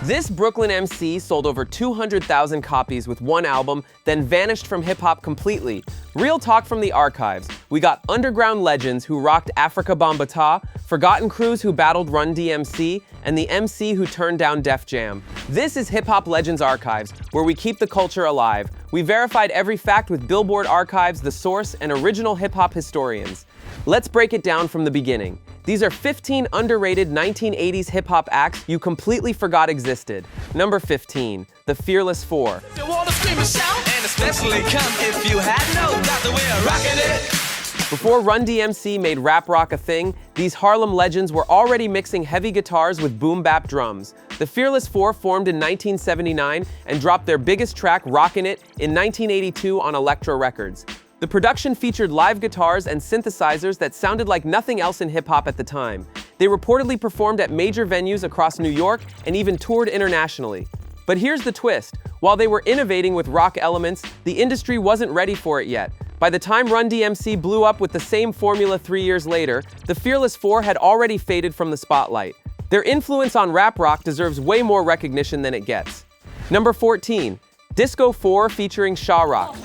This Brooklyn MC sold over 200,000 copies with one album, then vanished from hip-hop completely. Real talk from the archives. We got underground legends who rocked Africa Bambaataa, forgotten crews who battled Run-DMC, and the MC who turned down Def Jam. This is Hip Hop Legends Archives, where we keep the culture alive. We verified every fact with Billboard Archives, The Source, and original hip-hop historians. Let's break it down from the beginning. These are 15 underrated 1980s hip-hop acts you completely forgot existed. Number 15, The Fearless Four. Before Run-DMC made rap rock a thing, these Harlem legends were already mixing heavy guitars with boom-bap drums. The Fearless Four formed in 1979 and dropped their biggest track, Rockin' It, in 1982 on Electro Records. The production featured live guitars and synthesizers that sounded like nothing else in hip-hop at the time. They reportedly performed at major venues across New York and even toured internationally. But here's the twist. While they were innovating with rock elements, the industry wasn't ready for it yet. By the time Run-DMC blew up with the same formula 3 years later, the Fearless Four had already faded from the spotlight. Their influence on rap rock deserves way more recognition than it gets. Number 14, Disco 4 featuring Sha-Rock.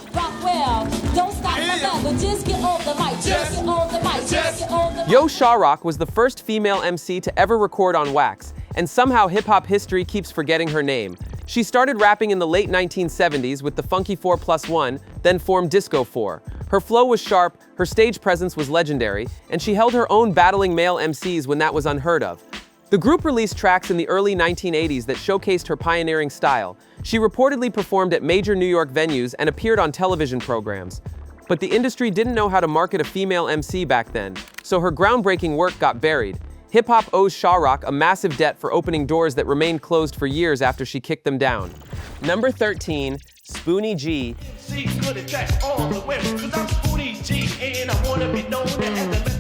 Yo Sha-Rock was the first female MC to ever record on wax, and somehow hip-hop history keeps forgetting her name. She started rapping in the late 1970s with the Funky 4+1, then formed Disco 4. Her flow was sharp, her stage presence was legendary, and she held her own battling male MCs when that was unheard of. The group released tracks in the early 1980s that showcased her pioneering style. She reportedly performed at major New York venues and appeared on television programs. But the industry didn't know how to market a female MC back then, so her groundbreaking work got buried. Hip-hop owes Sha-Rock a massive debt for opening doors that remained closed for years after she kicked them down. Number 13, Spoony G.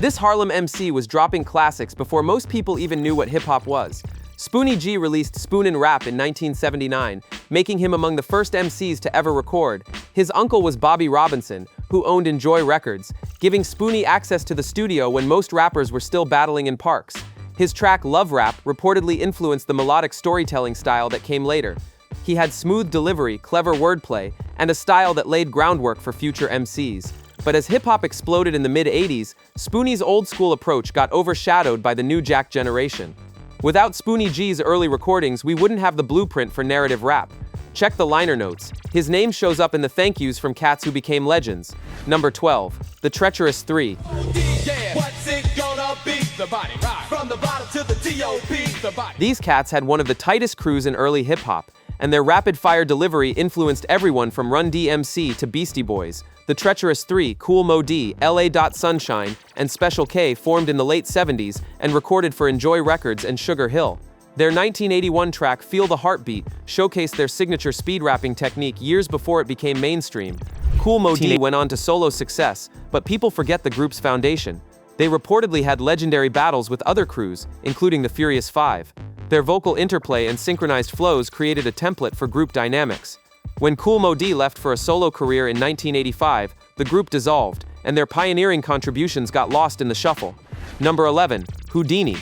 This Harlem MC was dropping classics before most people even knew what hip-hop was. Spoony G released Spoonin' Rap in 1979, making him among the first MCs to ever record. His uncle was Bobby Robinson, who owned Enjoy Records, giving Spoony access to the studio when most rappers were still battling in parks. His track Love Rap reportedly influenced the melodic storytelling style that came later. He had smooth delivery, clever wordplay, and a style that laid groundwork for future MCs. But as hip-hop exploded in the mid-80s, Spoonie's old-school approach got overshadowed by the new Jack generation. Without Spoony G's early recordings, we wouldn't have the blueprint for narrative rap. Check the liner notes. His name shows up in the thank yous from cats who became legends. Number 12, The Treacherous Three. These cats had one of the tightest crews in early hip-hop, and their rapid-fire delivery influenced everyone from Run-DMC to Beastie Boys. The Treacherous Three, Kool Moe Dee, LA Sunshine, and Special K formed in the late 70s and recorded for Enjoy Records and Sugar Hill. Their 1981 track, Feel the Heartbeat, showcased their signature speed rapping technique years before it became mainstream. Kool Moe Dee went on to solo success, but people forget the group's foundation. They reportedly had legendary battles with other crews, including the Furious Five. Their vocal interplay and synchronized flows created a template for group dynamics. When Kool Moe Dee left for a solo career in 1985, the group dissolved, and their pioneering contributions got lost in the shuffle. Number 11, Whodini.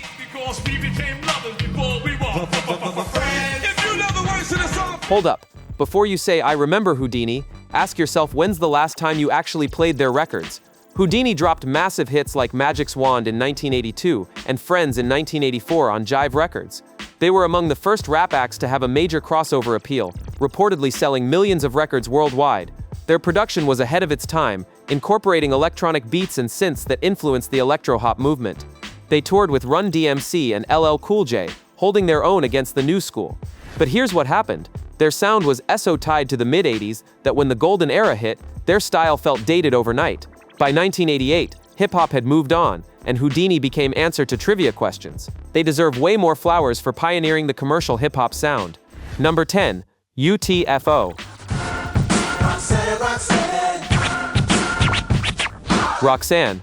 Hold up. Before you say, I remember Whodini, ask yourself when's the last time you actually played their records. Whodini dropped massive hits like Magic's Wand in 1982 and Friends in 1984 on Jive Records. They were among the first rap acts to have a major crossover appeal, reportedly selling millions of records worldwide. Their production was ahead of its time, incorporating electronic beats and synths that influenced the electro-hop movement. They toured with Run-DMC and LL Cool J, holding their own against the new school. But here's what happened. Their sound was so tied to the mid-80s that when the golden era hit, their style felt dated overnight. By 1988, hip-hop had moved on, and Whodini became answer to trivia questions. They deserve way more flowers for pioneering the commercial hip-hop sound. Number 10, UTFO. Roxanne,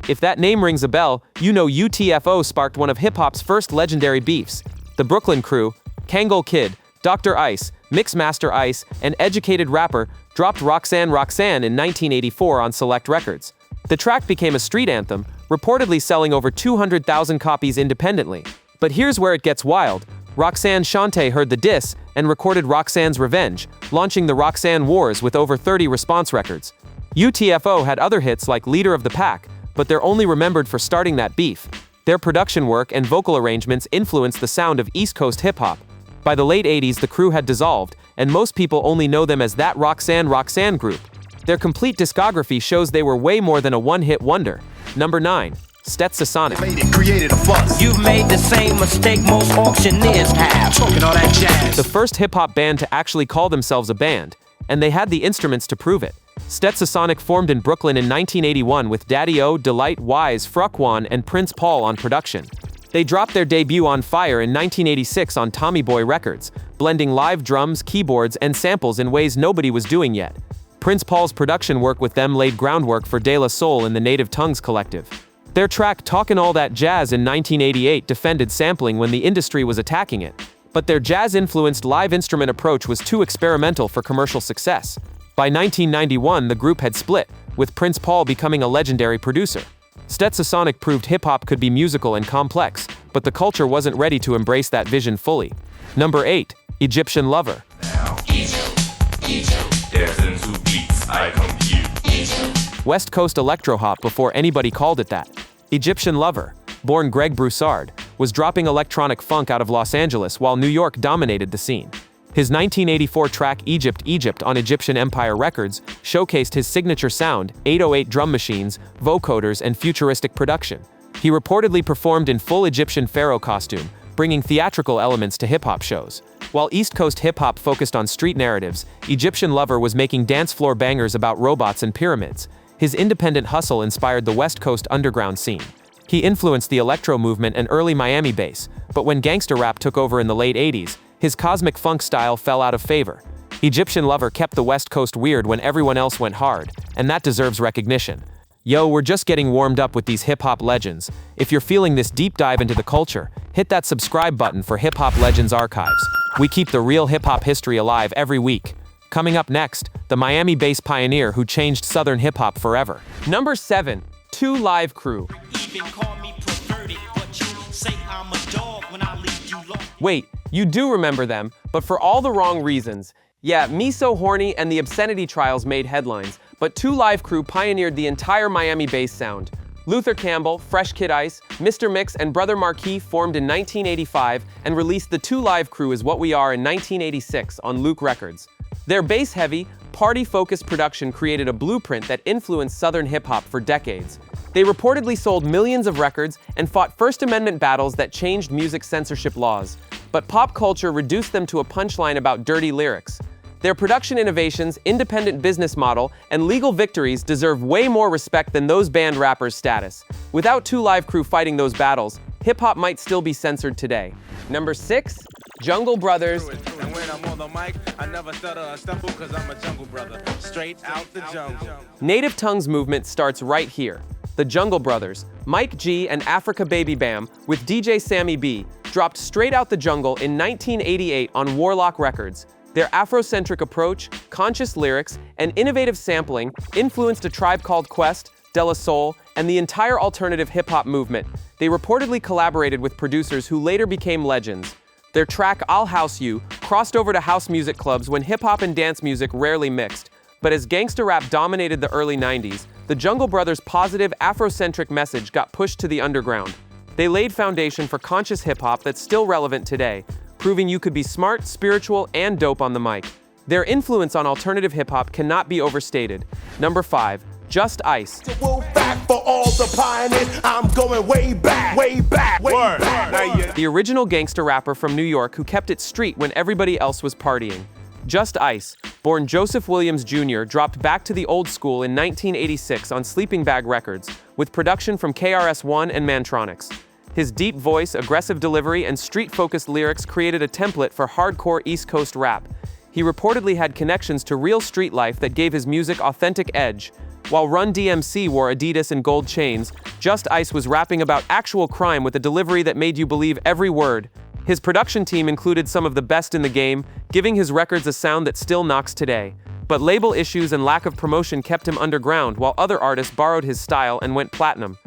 if that name rings a bell, you know UTFO sparked one of hip-hop's first legendary beefs. The Brooklyn crew, Kangol Kid, Dr. Ice, Mixmaster Ice, and educated rapper, dropped Roxanne in 1984 on Select Records. The track became a street anthem, reportedly selling over 200,000 copies independently. But here's where it gets wild. Roxanne Shante heard the diss and recorded Roxanne's Revenge, launching the Roxanne Wars with over 30 response records. UTFO had other hits like Leader of the Pack, but they're only remembered for starting that beef. Their production work and vocal arrangements influenced the sound of East Coast hip-hop. By the late 80s, the crew had dissolved, and most people only know them as that Roxanne group. Their complete discography shows they were way more than a one-hit wonder. Number 9. Stetsasonic. You've made the same mistake most auctioneers have. Talking all that jazz. The first hip-hop band to actually call themselves a band, and they had the instruments to prove it. Stetsasonic formed in Brooklyn in 1981 with Daddy O, Delight, Wise, Fruquan, and Prince Paul on production. They dropped their debut on Fire in 1986 on Tommy Boy Records, blending live drums, keyboards, and samples in ways nobody was doing yet. Prince Paul's production work with them laid groundwork for De La Soul and the Native Tongues Collective. Their track Talkin' All That Jazz in 1988 defended sampling when the industry was attacking it. But their jazz-influenced live instrument approach was too experimental for commercial success. By 1991, the group had split, with Prince Paul becoming a legendary producer. Stetsasonic proved hip-hop could be musical and complex, but the culture wasn't ready to embrace that vision fully. Number 8. Egyptian Lover. Now, Egypt, dancing to beats, I compute. West Coast electro-hop before anybody called it that. Egyptian Lover, born Greg Broussard, was dropping electronic funk out of Los Angeles while New York dominated the scene. His 1984 track Egypt on Egyptian Empire Records showcased his signature sound, 808 drum machines, vocoders, and futuristic production. He reportedly performed in full Egyptian pharaoh costume, bringing theatrical elements to hip-hop shows. While East Coast hip-hop focused on street narratives, Egyptian Lover was making dance floor bangers about robots and pyramids. His independent hustle inspired the West Coast underground scene. He influenced the electro movement and early Miami bass, but when gangster rap took over in the late 80s, his cosmic funk style fell out of favor. Egyptian Lover kept the West Coast weird when everyone else went hard, and that deserves recognition. Yo, we're just getting warmed up with these hip-hop legends. If you're feeling this deep dive into the culture, hit that subscribe button for Hip Hop Legends Archives. We keep the real hip-hop history alive every week. Coming up next, the Miami-based pioneer who changed Southern hip-hop forever. Number 7. 2 Live Crew. Wait, you do remember them, but for all the wrong reasons. Yeah, Me So Horny and the Obscenity Trials made headlines, but 2 Live Crew pioneered the entire Miami bass sound. Luther Campbell, Fresh Kid Ice, Mr. Mix, and Brother Marquis formed in 1985 and released the 2 Live Crew Is What We Are in 1986 on Luke Records. Their bass-heavy, party-focused production created a blueprint that influenced Southern hip-hop for decades. They reportedly sold millions of records and fought First Amendment battles that changed music censorship laws. But pop culture reduced them to a punchline about dirty lyrics. Their production innovations, independent business model, and legal victories deserve way more respect than those banned rappers' status. Without 2 Live Crew fighting those battles, hip-hop might still be censored today. Number 6. Jungle Brothers. And when I'm on the mic, I never stutter or stumble because I'm a jungle brother. Straight out the jungle. Native Tongues movement starts right here. The Jungle Brothers, Mike G and Africa Baby Bam, with DJ Sammy B, dropped Straight Out the Jungle in 1988 on Warlock Records. Their Afrocentric approach, conscious lyrics, and innovative sampling influenced A Tribe Called Quest, De La Soul, and the entire alternative hip-hop movement. They reportedly collaborated with producers who later became legends. Their track I'll House You crossed over to house music clubs when hip-hop and dance music rarely mixed. But as gangsta rap dominated the early 90s, the Jungle Brothers' positive Afrocentric message got pushed to the underground. They laid foundation for conscious hip-hop that's still relevant today, proving you could be smart, spiritual, and dope on the mic. Their influence on alternative hip-hop cannot be overstated. Number 5. Just Ice. For all the pioneers, I'm going way back. The original gangster rapper from New York who kept it street when everybody else was partying. Just Ice, born Joseph Williams Jr., dropped Back to the Old School in 1986 on Sleeping Bag Records, with production from KRS-One and Mantronix. His deep voice, aggressive delivery, and street-focused lyrics created a template for hardcore East Coast rap. He reportedly had connections to real street life that gave his music authentic edge. While Run-DMC wore Adidas and gold chains, Just Ice was rapping about actual crime with a delivery that made you believe every word. His production team included some of the best in the game, giving his records a sound that still knocks today. But label issues and lack of promotion kept him underground, while other artists borrowed his style and went platinum.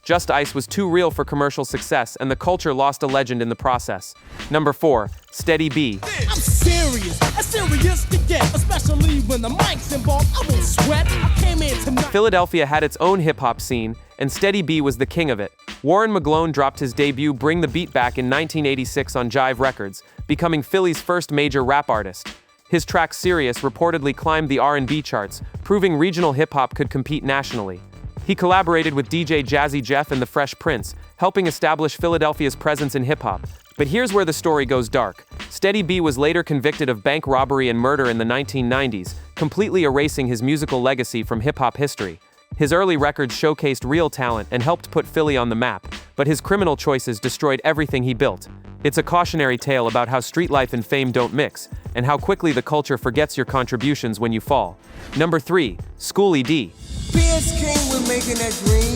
Just Ice was too real for commercial success, and the culture lost a legend in the process. Number 4, Steady B. I'm serious, as serious to get, especially when the mic's involved. I won't sweat. I came in tonight. Philadelphia had its own hip-hop scene, and Steady B was the king of it. Warren McGlone dropped his debut Bring the Beat Back in 1986 on Jive Records, becoming Philly's first major rap artist. His track Serious reportedly climbed the R&B charts, proving regional hip-hop could compete nationally. He collaborated with DJ Jazzy Jeff and the Fresh Prince, helping establish Philadelphia's presence in hip-hop. But here's where the story goes dark. Steady B was later convicted of bank robbery and murder in the 1990s, completely erasing his musical legacy from hip-hop history. His early records showcased real talent and helped put Philly on the map, but his criminal choices destroyed everything he built. It's a cautionary tale about how street life and fame don't mix, and how quickly the culture forgets your contributions when you fall. Number 3, Spoony G. Biz King, we're making that green.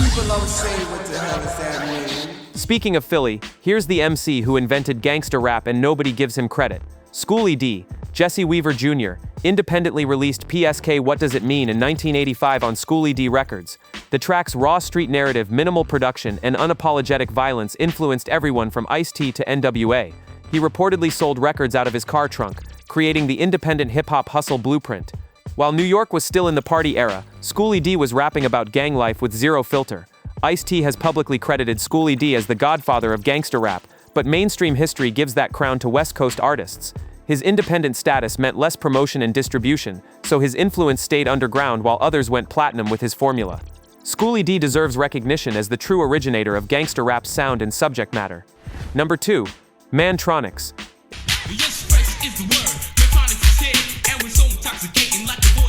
People always say, what the hell does that mean? Speaking of Philly, here's the MC who invented gangster rap and nobody gives him credit. Spoony G, Jesse Weaver Jr., independently released PSK What Does It Mean in 1985 on Spoony G Records. The track's raw street narrative, minimal production, and unapologetic violence influenced everyone from Ice-T to NWA. He reportedly sold records out of his car trunk, creating the independent hip-hop hustle blueprint. While New York was still in the party era, Spoony G was rapping about gang life with zero filter. Ice-T has publicly credited Spoony G as the godfather of gangster rap, but mainstream history gives that crown to West Coast artists. His independent status meant less promotion and distribution, so his influence stayed underground while others went platinum with his formula. Spoony G deserves recognition as the true originator of gangster rap's sound and subject matter. Number 2, Mantronix.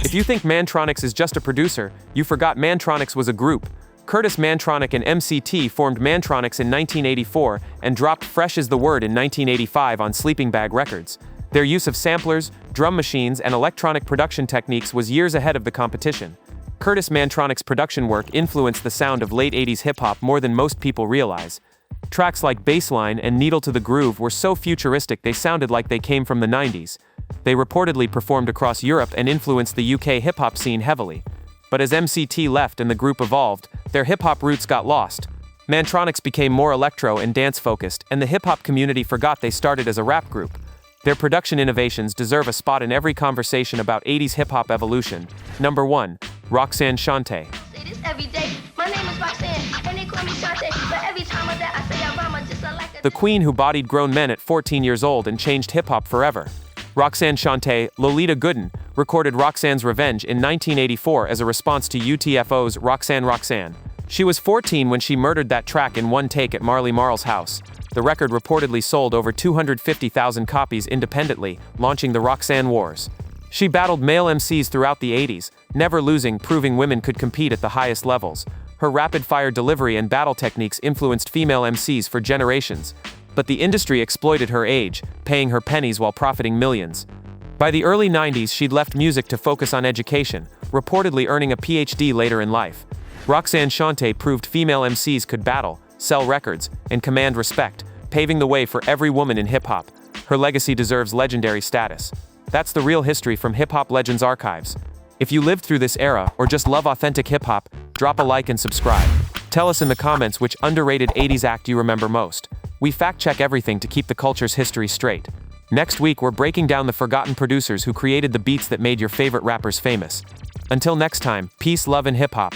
If you think Mantronix is just a producer, you forgot Mantronix was a group. Curtis Mantronix and MCT formed Mantronix in 1984 and dropped Fresh is the Word in 1985 on Sleeping Bag Records. Their use of samplers, drum machines, and electronic production techniques was years ahead of the competition. Curtis Mantronix's production work influenced the sound of late 80s hip-hop more than most people realize. Tracks like Bassline and Needle to the Groove were so futuristic they sounded like they came from the 90s. They reportedly performed across Europe and influenced the UK hip-hop scene heavily. But as MCT left and the group evolved, their hip-hop roots got lost. Mantronix became more electro and dance-focused, and the hip-hop community forgot they started as a rap group. Their production innovations deserve a spot in every conversation about 80s hip-hop evolution. Number 1, Roxanne Shante. Say this every day. My name is Roxanne, and they call me Shante, but every time I say I rhyme just like a... The queen who bodied grown men at 14 years old and changed hip-hop forever. Roxanne Shante, Lolita Gooden, recorded Roxanne's Revenge in 1984 as a response to UTFO's Roxanne Roxanne. She was 14 when she murdered that track in one take at Marley Marl's house. The record reportedly sold over 250,000 copies independently, launching the Roxanne Wars. She battled male MCs throughout the 80s, never losing, proving women could compete at the highest levels. Her rapid-fire delivery and battle techniques influenced female MCs for generations. But the industry exploited her age, paying her pennies while profiting millions. By the early 90s, she'd left music to focus on education, reportedly earning a PhD later in life. Roxanne Shante proved female MCs could battle, sell records, and command respect, paving the way for every woman in hip-hop. Her legacy deserves legendary status. That's the real history from Hip Hop Legends Archives. If you lived through this era or just love authentic hip-hop, drop a like and subscribe. Tell us in the comments which underrated 80s act you remember most. We fact-check everything to keep the culture's history straight. Next week, we're breaking down the forgotten producers who created the beats that made your favorite rappers famous. Until next time, peace, love, and hip-hop.